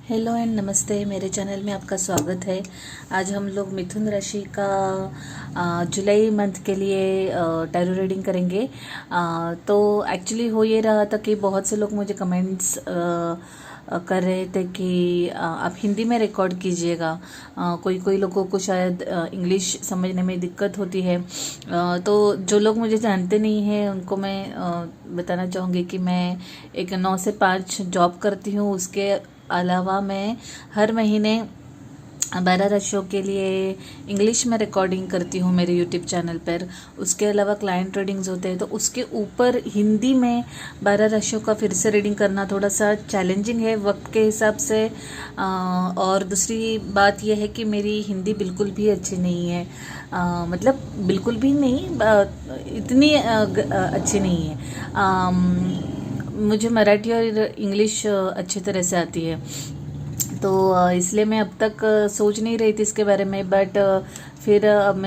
Hello and नमस्ते। मेरे channel में आपका स्वागत है। आज हम लोग मिथुन राशि का जुलाई मंथ के लिए टैरो रीडिंग करेंगे। तो एक्चुअली हो ये रहा था कि बहुत से लोग मुझे कमेंट्स कर रहे थे कि आप हिंदी में रिकॉर्ड कीजिएगा। कोई कोई लोगों को शायद इंग्लिश समझने में दिक्कत होती है। तो जो लोग मुझे जानते नहीं हैं उनको मैं बताना चाहूँगी कि मैं एक 9 से 5 जॉब करती हूँ। उसके अलावा मैं हर महीने 12 राशियों के लिए इंग्लिश में रिकॉर्डिंग करती हूँ मेरे यूट्यूब चैनल पर। उसके अलावा क्लाइंट रीडिंग्स होते हैं, तो उसके ऊपर हिंदी में 12 राशियों का फिर से रीडिंग करना थोड़ा सा चैलेंजिंग है वक्त के हिसाब से। और दूसरी बात यह है कि मेरी हिंदी बिल्कुल भी अच्छी नहीं है। मतलब बिल्कुल भी नहीं, इतनी अच्छी नहीं है। मुझे मराठी और इंग्लिश अच्छी तरह से आती है। तो इसलिए मैं अब तक सोच नहीं रही थी इसके बारे में, बट फिर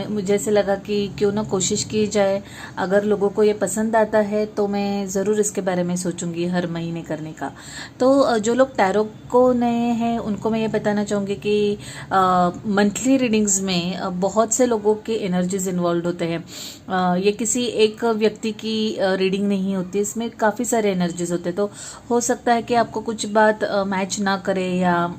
मुझे ऐसे लगा कि क्यों ना कोशिश की जाए। अगर लोगों को ये पसंद आता है तो मैं ज़रूर इसके बारे में सोचूंगी हर महीने करने का। तो जो लोग टैरो को नए हैं उनको मैं ये बताना चाहूँगी कि मंथली रीडिंग्स में बहुत से लोगों के एनर्जीज इन्वॉल्व होते हैं। ये किसी एक व्यक्ति की रीडिंग नहीं होती, इसमें काफ़ी सारे एनर्जीज होते हैं। तो हो सकता है कि आपको कुछ बात मैच ना करे या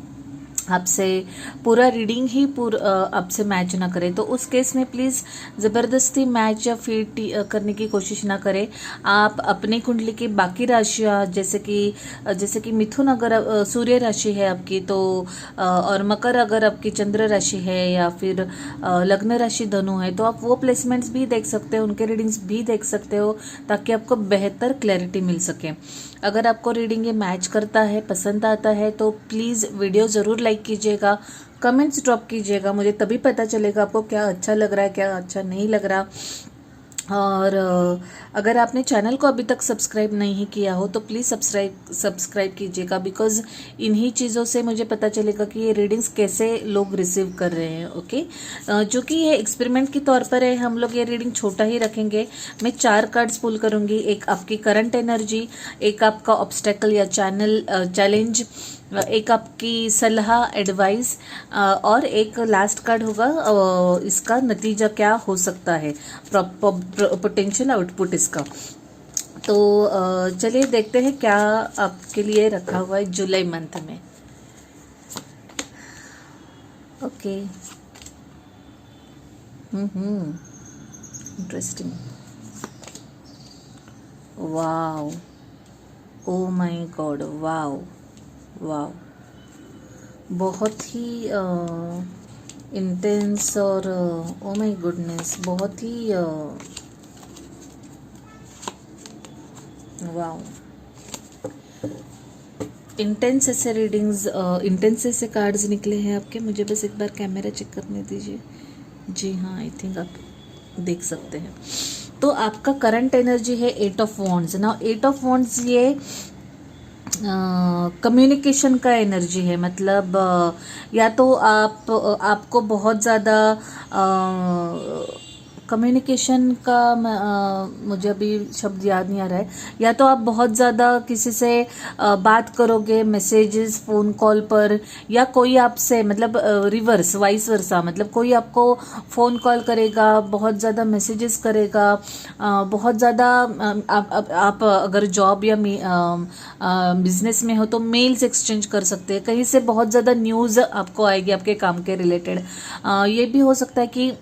आपसे पूरा रीडिंग ही आपसे मैच ना करे, तो उस केस में प्लीज़ ज़बरदस्ती मैच या फिट करने की कोशिश ना करें। आप अपनी कुंडली की बाकी राशियाँ जैसे कि मिथुन अगर सूर्य राशि है आपकी, तो और मकर अगर आपकी चंद्र राशि है, या फिर लग्न राशि धनु है, तो आप वो प्लेसमेंट्स भी देख सकते हो, उनके रीडिंग्स भी देख सकते हो, ताकि आपको बेहतर क्लैरिटी मिल सके। अगर आपको रीडिंग ये मैच करता है, पसंद आता है, तो प्लीज़ वीडियो ज़रूर लाइक कीजिएगा, कमेंट्स ड्रॉप कीजिएगा। मुझे तभी पता चलेगा आपको क्या अच्छा लग रहा है, क्या अच्छा नहीं लग रहा। और अगर आपने चैनल को अभी तक सब्सक्राइब नहीं किया हो तो प्लीज़ सब्सक्राइब कीजिएगा, बिकॉज़ इन्हीं चीज़ों से मुझे पता चलेगा कि ये रीडिंग्स कैसे लोग रिसीव कर रहे हैं। ओके, जो कि ये एक्सपेरिमेंट के तौर पर है, हम लोग ये रीडिंग छोटा ही रखेंगे। मैं 4 कार्ड्स पुल करूँगी, एक आपकी करंट एनर्जी, एक आपका ऑब्स्टेकल या चैलेंज, एक आपकी सलाह एडवाइस, और एक लास्ट कार्ड होगा इसका नतीजा क्या हो सकता है, पोटेंशियल आउटपुट इसका। तो चलिए देखते हैं क्या आपके लिए रखा हुआ है जुलाई मंथ में। Okay, interesting. Wow, oh my God, wow wow, बहुत ही इंटेंस और ओ माय गुडनेस, बहुत ही वाओ, इंटेंस ऐसे रीडिंग्स, इंटेंस ऐसे कार्ड्स निकले हैं आपके। मुझे बस एक बार कैमरा चेक करने दीजिए। जी हाँ, आई थिंक आप देख सकते हैं। तो आपका करंट एनर्जी है 8 ऑफ वॉन्ड्स ना। 8 ऑफ वॉन्ड्स ये कम्युनिकेशन का एनर्जी है। मतलब या तो आपको बहुत ज़्यादा कम्युनिकेशन का मुझे अभी शब्द याद नहीं आ रहा है। या तो आप बहुत ज़्यादा किसी से बात करोगे मैसेजेस फ़ोन कॉल पर, या कोई आपसे मतलब रिवर्स वाइस वर्सा, मतलब कोई आपको फ़ोन कॉल करेगा, बहुत ज़्यादा मैसेजेस करेगा, बहुत ज़्यादा आप अगर जॉब या बिजनेस में हो तो मेल्स एक्सचेंज कर सकते हैं। कहीं से बहुत ज़्यादा न्यूज़ आपको आएगी आपके काम के रिलेटेड। ये भी हो सकता है कि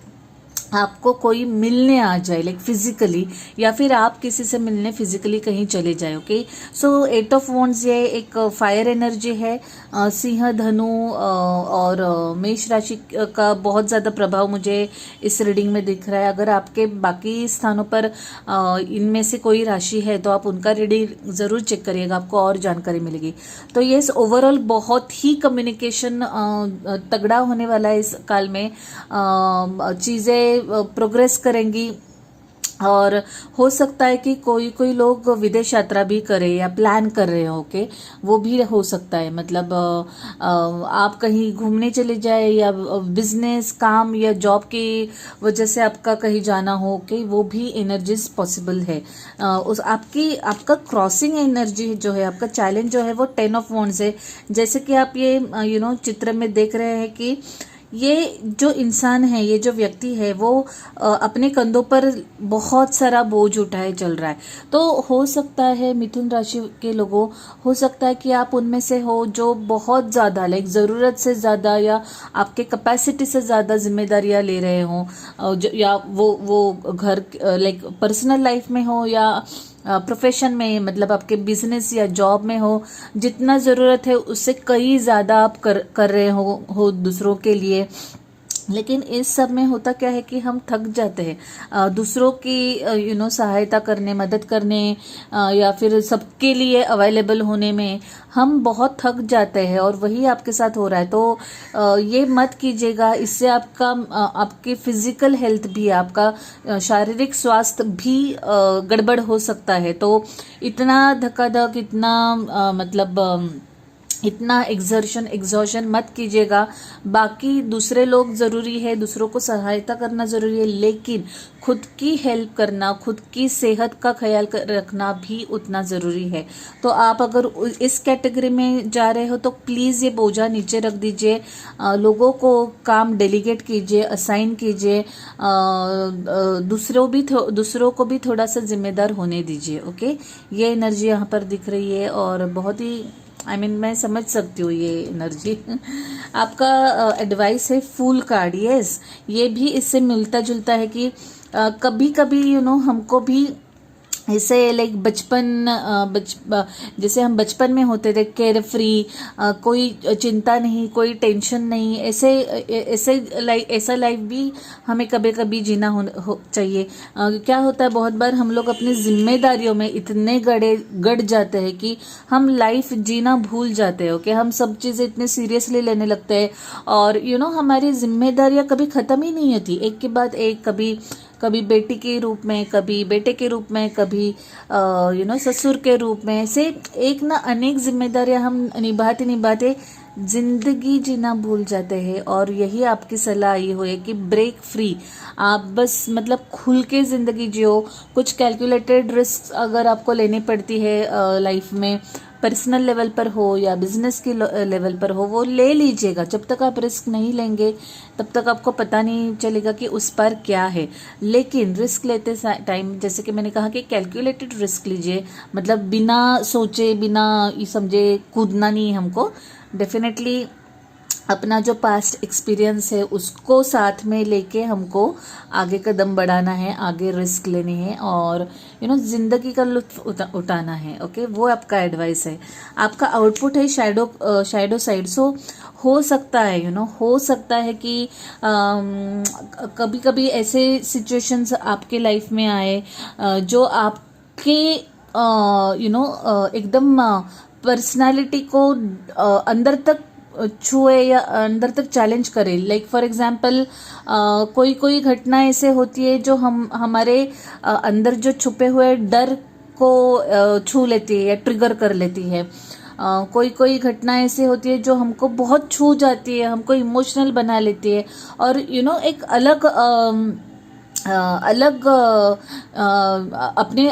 आपको कोई मिलने आ जाए, लाइक फिजिकली, या फिर आप किसी से मिलने फिजिकली कहीं चले जाए। ओके, सो 8 ऑफ वॉन्ड्स ये एक फायर एनर्जी है। सिंह, धनु और मेष राशि का बहुत ज़्यादा प्रभाव मुझे इस रीडिंग में दिख रहा है। अगर आपके बाकी स्थानों पर इनमें से कोई राशि है तो आप उनका रीडिंग ज़रूर चेक करिएगा, आपको और जानकारी मिलेगी। तो ये ओवरऑल बहुत ही कम्युनिकेशन तगड़ा होने वाला है इस काल में। चीज़ें प्रोग्रेस करेंगी, और हो सकता है कि कोई कोई लोग विदेश यात्रा भी करे या प्लान कर रहे हो, ओके, वो भी हो सकता है। मतलब आप कहीं घूमने चले जाए या बिजनेस काम या जॉब की वजह से आपका कहीं जाना हो, ओके, वो भी एनर्जीज पॉसिबल है। उस आपका क्रॉसिंग एनर्जी जो है, आपका चैलेंज जो है वो 10 ऑफ वॉन्ड्स है। जैसे कि आप ये चित्र में देख रहे हैं कि ये जो इंसान है, ये जो व्यक्ति है, वो अपने कंधों पर बहुत सारा बोझ उठाए चल रहा है। तो हो सकता है मिथुन राशि के लोगों, हो सकता है कि आप उनमें से हो जो बहुत ज़्यादा लाइक ज़रूरत से ज़्यादा या आपके कैपेसिटी से ज़्यादा जिम्मेदारियां ले रहे हो, या वो घर लाइक पर्सनल लाइफ में हो या प्रोफेशन में, मतलब आपके बिजनेस या जॉब में हो, जितना ज़रूरत है उससे कई ज़्यादा आप कर रहे हो दूसरों के लिए। लेकिन इस सब में होता क्या है कि हम थक जाते हैं दूसरों की सहायता करने, मदद करने, या फिर सबके लिए अवेलेबल होने में हम बहुत थक जाते हैं, और वही आपके साथ हो रहा है। तो ये मत कीजिएगा, इससे आपकी फिजिकल हेल्थ भी, आपका शारीरिक स्वास्थ्य भी गड़बड़ हो सकता है। तो इतना धक्का-धक, इतना इतना एग्जॉशन मत कीजिएगा। बाकी दूसरे लोग ज़रूरी है, दूसरों को सहायता करना ज़रूरी है, लेकिन खुद की हेल्प करना, खुद की सेहत का ख्याल रखना भी उतना ज़रूरी है। तो आप अगर इस कैटेगरी में जा रहे हो तो प्लीज़ ये बोझा नीचे रख दीजिए, लोगों को काम डेलीगेट कीजिए, असाइन कीजिए, दूसरों को भी थोड़ा सा जिम्मेदार होने दीजिए, ओके। ये एनर्जी यहाँ पर दिख रही है और बहुत ही मैं समझ सकती हूँ ये एनर्जी। आपका एडवाइस है फूल कार्ड, यस, ये भी इससे मिलता जुलता है कि कभी कभी हमको भी ऐसे लाइक जैसे हम बचपन में होते थे, केयर फ्री, कोई चिंता नहीं, कोई टेंशन नहीं, ऐसा लाइफ भी हमें कभी कभी जीना चाहिए। क्या होता है, बहुत बार हम लोग अपनी जिम्मेदारियों में इतने गड़ जाते हैं कि हम लाइफ जीना भूल जाते हैं, ओके। हम सब चीज़ें इतने सीरियसली लेने लगते हैं, और हमारी जिम्मेदारियां कभी ख़त्म ही नहीं होती, एक के बाद एक, कभी बेटी के रूप में, कभी बेटे के रूप में, कभी ससुर के रूप में, ऐसे एक ना अनेक जिम्मेदारियां हम निभाते जिंदगी जीना भूल जाते हैं। और यही आपकी सलाह ये हो है कि ब्रेक फ्री, आप बस खुल के ज़िंदगी जियो। कुछ कैलकुलेटेड रिस्क अगर आपको लेनी पड़ती है लाइफ में, पर्सनल लेवल पर हो या बिजनेस की लेवल पर हो, वो ले लीजिएगा। जब तक आप रिस्क नहीं लेंगे तब तक आपको पता नहीं चलेगा कि उस पर क्या है। लेकिन रिस्क लेते टाइम, जैसे कि मैंने कहा कि कैलकुलेटेड रिस्क लीजिए, बिना सोचे बिना ये समझे कूदना नहीं हमको। डेफिनेटली अपना जो पास्ट एक्सपीरियंस है उसको साथ में लेके हमको आगे कदम बढ़ाना है, आगे रिस्क लेनी है, और जिंदगी का लुत्फ उठाना है, ओके। वो आपका एडवाइस है। आपका आउटपुट है शैडो साइड। सो हो सकता है हो सकता है कि कभी कभी ऐसे सिचुएशंस आपके लाइफ में आए जो आपके एकदम पर्सनालिटी को अंदर तक छुए या अंदर तक चैलेंज करे। लाइक फॉर एग्जाम्पल कोई घटना ऐसे होती है जो हमारे अंदर जो छुपे हुए डर को छू लेती है या ट्रिगर कर लेती है। कोई घटना ऐसे होती है जो हमको बहुत छू जाती है, हमको इमोशनल बना लेती है, और एक अलग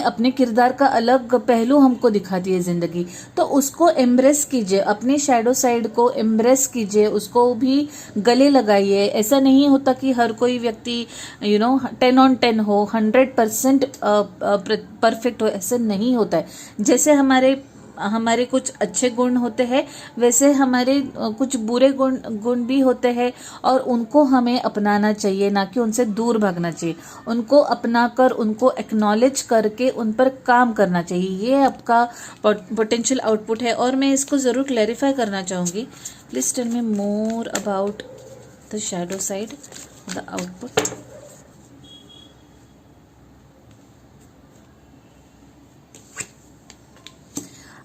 अपने किरदार का अलग पहलू हमको दिखाती है जिंदगी। तो उसको एम्ब्रेस कीजिए, अपनी शैडो साइड को एम्ब्रेस कीजिए, उसको भी गले लगाइए। ऐसा नहीं होता कि हर कोई व्यक्ति 10 on 10 हो, 100% परफेक्ट हो, ऐसे नहीं होता है। जैसे हमारे कुछ अच्छे गुण होते हैं, वैसे हमारे कुछ बुरे गुण भी होते हैं, और उनको हमें अपनाना चाहिए, ना कि उनसे दूर भागना चाहिए। उनको अपनाकर, उनको एक्नॉलेज करके उन पर काम करना चाहिए। ये आपका पोटेंशियल आउटपुट है, और मैं इसको ज़रूर क्लैरिफाई करना चाहूँगी। Please tell me more about the shadow side, the output.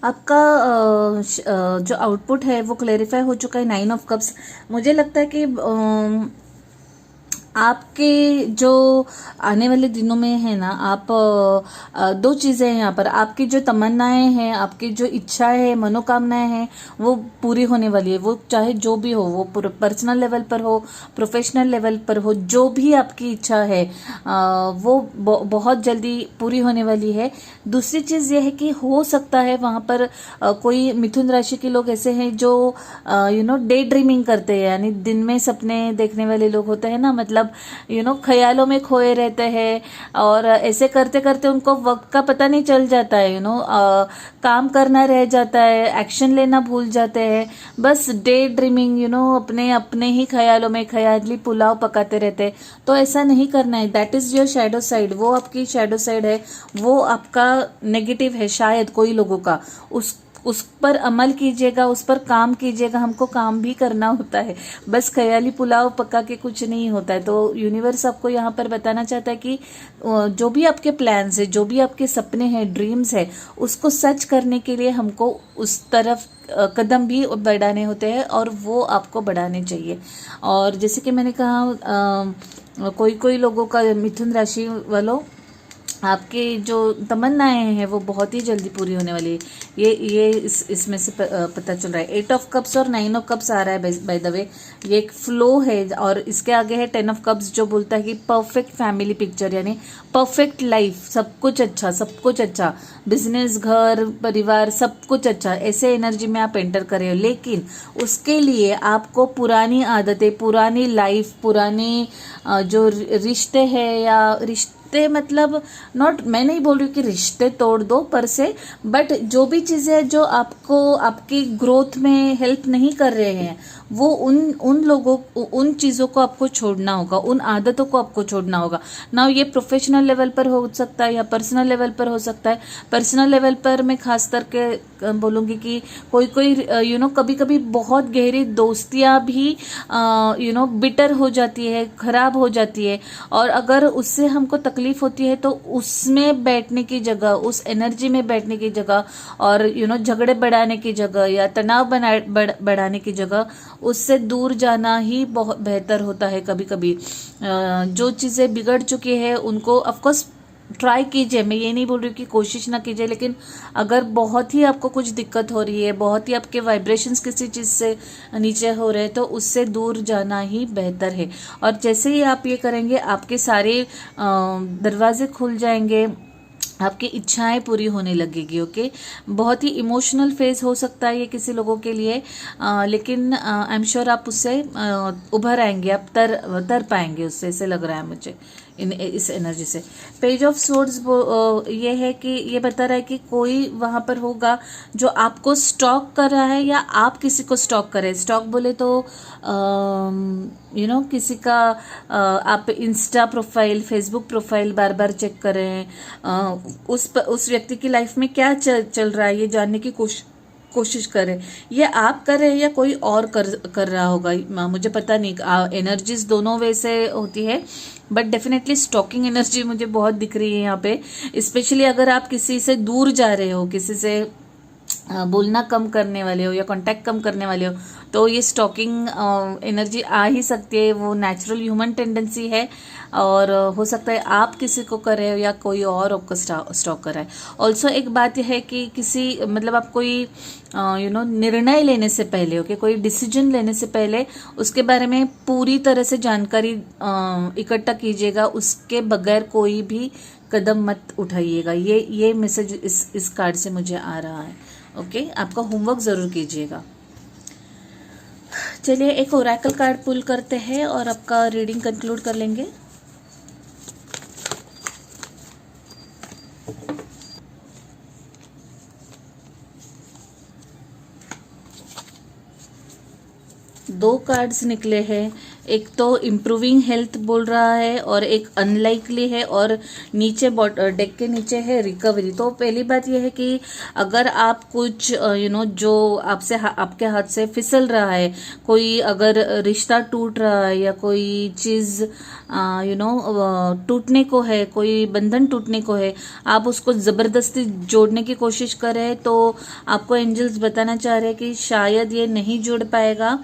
आपका जो आउटपुट है वो क्लेरिफाई हो चुका है, 9 ऑफ कप्स। मुझे लगता है कि आपके जो आने वाले दिनों में है ना, आप दो चीज़ें हैं यहाँ पर। आपकी जो तमन्नाएं हैं, आपकी जो इच्छाएं हैं, मनोकामनाएं हैं, वो पूरी होने वाली है। वो चाहे जो भी हो, वो पर्सनल लेवल पर हो, प्रोफेशनल लेवल पर हो, जो भी आपकी इच्छा है वो बहुत जल्दी पूरी होने वाली है। दूसरी चीज़ ये है कि हो सकता है वहाँ पर कोई मिथुन राशि के लोग ऐसे हैं जो डे ड्रीमिंग करते हैं, यानी दिन में सपने देखने वाले लोग होते हैं ना, मतलब ख्यालों में खोए रहते हैं, और ऐसे करते करते उनको वक्त का पता नहीं चल जाता है। काम करना रह जाता है, एक्शन लेना भूल जाते हैं, बस डे ड्रीमिंग अपने अपने ही ख्यालों में ख्याली पुलाव पकाते रहते हैं। तो ऐसा नहीं करना है। That is your shadow side, वो आपकी शैडो साइड है, वो आपका नेगेटिव है शायद कोई लोगों का। उस पर अमल कीजिएगा, उस पर काम कीजिएगा। हमको काम भी करना होता है, बस ख्याली पुलाव पका के कुछ नहीं होता है। तो यूनिवर्स आपको यहाँ पर बताना चाहता है कि जो भी आपके प्लान्स है, जो भी आपके सपने हैं, ड्रीम्स है, उसको सच करने के लिए हमको उस तरफ कदम भी बढ़ाने होते हैं, और वो आपको बढ़ाने चाहिए। और जैसे कि मैंने कहा, कोई कोई लोगों का, मिथुन राशि वालों, आपके जो तमन्नाएं हैं वो बहुत ही जल्दी पूरी होने वाली है। ये इसमें से पता चल रहा है। 8 ऑफ कप्स और 9 ऑफ कप्स आ रहा है बाय द वे। ये एक फ्लो है, और इसके आगे है 10 ऑफ कप्स, जो बोलता है कि परफेक्ट फैमिली पिक्चर, यानी परफेक्ट लाइफ, सब कुछ अच्छा, सब कुछ अच्छा, बिजनेस, घर, परिवार, सब कुछ अच्छा। ऐसे एनर्जी में आप एंटर कर रहे हो, लेकिन उसके लिए आपको पुरानी आदतें, पुरानी लाइफ, पुराने जो रिश्ते हैं, या रिश्ते मतलब नॉट, मैं नहीं बोल रही हूँ कि रिश्ते तोड़ दो पर से, बट जो भी चीज़ें जो आपको आपकी ग्रोथ में हेल्प नहीं कर रहे हैं, वो उन लोगों, उन चीज़ों को आपको छोड़ना होगा, उन आदतों को आपको छोड़ना होगा ना। ये प्रोफेशनल लेवल पर हो सकता है या पर्सनल लेवल पर हो सकता है। पर्सनल लेवल पर मैं खास करके बोलूँगी कि कोई कोई कभी कभी बहुत गहरी दोस्तियाँ भी बिटर हो जाती है, खराब हो जाती है, और अगर उससे हमको तकलीफ होती है तो उसमें बैठने की जगह, उस एनर्जी में बैठने की जगह, और झगड़े बढ़ाने की जगह या तनाव बढ़ाने की जगह उससे दूर जाना ही बहुत बेहतर होता है। कभी कभी जो चीज़ें बिगड़ चुकी है उनको ऑफकोर्स ट्राई कीजिए, मैं ये नहीं बोल रही हूँ कि कोशिश ना कीजिए, लेकिन अगर बहुत ही आपको कुछ दिक्कत हो रही है, बहुत ही आपके वाइब्रेशंस किसी चीज़ से नीचे हो रहे हैं, तो उससे दूर जाना ही बेहतर है। और जैसे ही आप ये करेंगे, आपके सारे दरवाजे खुल जाएंगे, आपकी इच्छाएं पूरी होने लगेगी। ओके, बहुत ही इमोशनल फेज हो सकता है ये किसी लोगों के लिए, लेकिन आई एम श्योर आप उससे उभर आएंगे, आप तर पाएंगे उससे, ऐसे लग रहा है मुझे इस एनर्जी से। पेज ऑफ सोर्ड्स ये है कि ये बता रहा है कि कोई वहाँ पर होगा जो आपको स्टॉक कर रहा है, या आप किसी को स्टॉक कर रहे हैं। स्टॉक बोले तो किसी का आप इंस्टा प्रोफाइल, फेसबुक प्रोफाइल बार बार चेक कर रहे हैं, उस व्यक्ति की लाइफ में क्या चल रहा है ये जानने की कोशिश करें। ये आप कर रहे हैं या कोई और कर रहा होगा, मुझे पता नहीं। एनर्जीज दोनों वे से होती है, बट डेफिनेटली स्टॉकिंग एनर्जी मुझे बहुत दिख रही है यहाँ पे। स्पेशली अगर आप किसी से दूर जा रहे हो, किसी से बोलना कम करने वाले हो या कांटेक्ट कम करने वाले हो, तो ये स्टॉकिंग एनर्जी आ ही सकती है। वो नेचुरल ह्यूमन टेंडेंसी है, और हो सकता है आप किसी को कर रहे हो या कोई और आपको स्टॉक कर रहा है। ऑल्सो एक बात यह है कि किसी मतलब आप कोई निर्णय लेने से पहले, ओके, कोई डिसीजन लेने से पहले उसके बारे में पूरी तरह से जानकारी इकट्ठा कीजिएगा। उसके बगैर कोई भी कदम मत उठाइएगा। ये मैसेज इस कार्ड से मुझे आ रहा है। ओके, आपका होमवर्क ज़रूर कीजिएगा। चलिए एक ओरेकल कार्ड पुल करते हैं और आपका रीडिंग कंक्लूड कर लेंगे। दो कार्ड्स निकले हैं, एक तो इम्प्रूविंग हेल्थ बोल रहा है और एक अनलाइकली है, और नीचे डेक के नीचे है रिकवरी। तो पहली बात यह है कि अगर आप कुछ जो आपके हाथ से फिसल रहा है, कोई अगर रिश्ता टूट रहा है या कोई चीज़ टूटने को है, कोई बंधन टूटने को है, आप उसको ज़बरदस्ती जोड़ने की कोशिश कर रहे हैं, तो आपको एंजल्स बताना चाह रहे हैं कि शायद ये नहीं जुड़ पाएगा।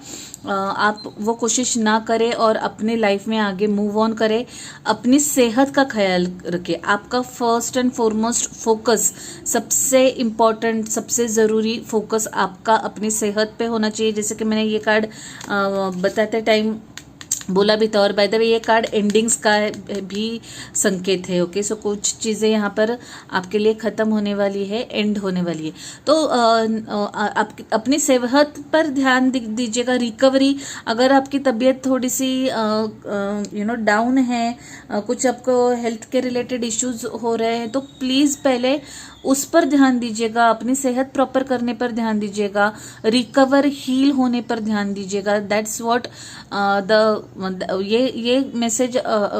आप वो कोशिश ना करें। करें और अपने लाइफ में आगे मूव ऑन करें। अपनी सेहत का ख्याल रखें। आपका फर्स्ट एंड फॉरमोस्ट फोकस, सबसे इम्पॉर्टेंट, सबसे ज़रूरी फोकस आपका अपनी सेहत पे होना चाहिए। जैसे कि मैंने ये कार्ड बताते टाइम बोला भी था, और बाय द वे ये कार्ड एंडिंग्स का भी संकेत है। ओके, सो कुछ चीज़ें यहाँ पर आपके लिए ख़त्म होने वाली है, एंड होने वाली है। तो आप अपनी सेहत पर ध्यान दीजिएगा। रिकवरी, अगर आपकी तबीयत थोड़ी सी डाउन है, कुछ आपको हेल्थ के रिलेटेड इश्यूज हो रहे हैं, तो प्लीज़ पहले उस पर ध्यान दीजिएगा। अपनी सेहत प्रॉपर करने पर ध्यान दीजिएगा, रिकवर हील होने पर ध्यान दीजिएगा। दैट्स व्हाट ये मैसेज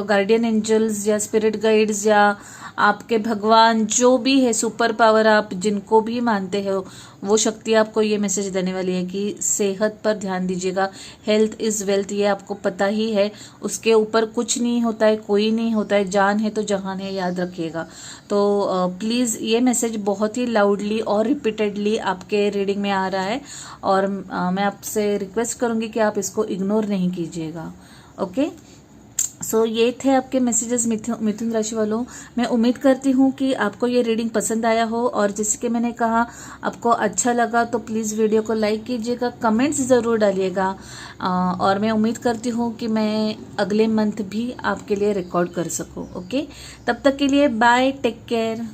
गार्डियन एंजल्स या स्पिरिट गाइड्स या आपके भगवान जो भी है, सुपर पावर आप जिनको भी मानते हो, वो शक्ति आपको ये मैसेज देने वाली है कि सेहत पर ध्यान दीजिएगा। हेल्थ इज़ वेल्थ, ये आपको पता ही है। उसके ऊपर कुछ नहीं होता है, कोई नहीं होता है। जान है तो जहान है, याद रखिएगा। तो प्लीज़ ये मैसेज बहुत ही लाउडली और रिपीटेडली आपके रीडिंग में आ रहा है, और मैं आपसे रिक्वेस्ट करूँगी कि आप इसको इग्नोर नहीं कीजिएगा। ओके, सो ये थे आपके मैसेजेस मिथुन राशि वालों। मैं उम्मीद करती हूँ कि आपको ये रीडिंग पसंद आया हो, और जैसे कि मैंने कहा, आपको अच्छा लगा तो प्लीज़ वीडियो को लाइक कीजिएगा, कमेंट्स ज़रूर डालिएगा, और मैं उम्मीद करती हूँ कि मैं अगले मंथ भी आपके लिए रिकॉर्ड कर सकूँ। ओके, तब तक के लिए बाय, टेक केयर।